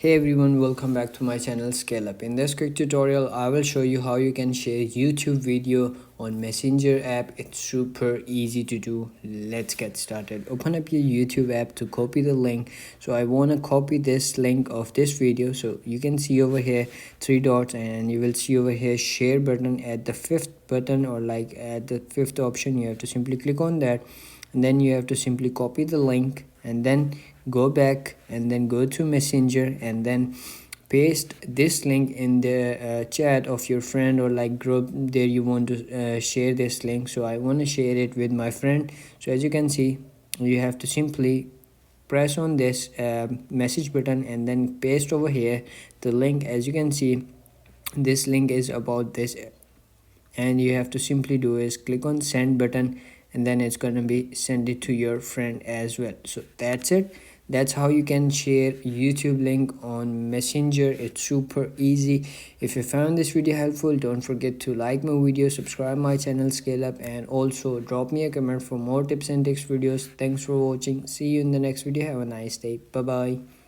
Hey everyone, welcome back to my channel Scale Up. In this quick tutorial, I will show you how you can share YouTube video on Messenger app. It's super easy to do. Let's get started. Open up your YouTube app to copy the link. So I want to copy this link of this video. So you can see over here three dots, and you will see over here share button at the fifth button, or like at the fifth option. You have to simply click on that, and then you have to simply copy the link and then go back and then go to Messenger and then paste this link in the chat of your friend or like group there you want to share this link. So I want to share it with my friend. So as you can see, you have to simply press on this message button and then paste over here the link. As you can see, this link is about this, and you have to simply do is click on send button, and then it's going to be send it to your friend as well. So that's it. That's how you can share YouTube link on Messenger. It's super easy. If you found this video helpful, don't forget to like my video, subscribe my channel Scale Up, and also drop me a comment for more tips and tricks videos. Thanks for watching. See you in the next video. Have a nice day. Bye bye.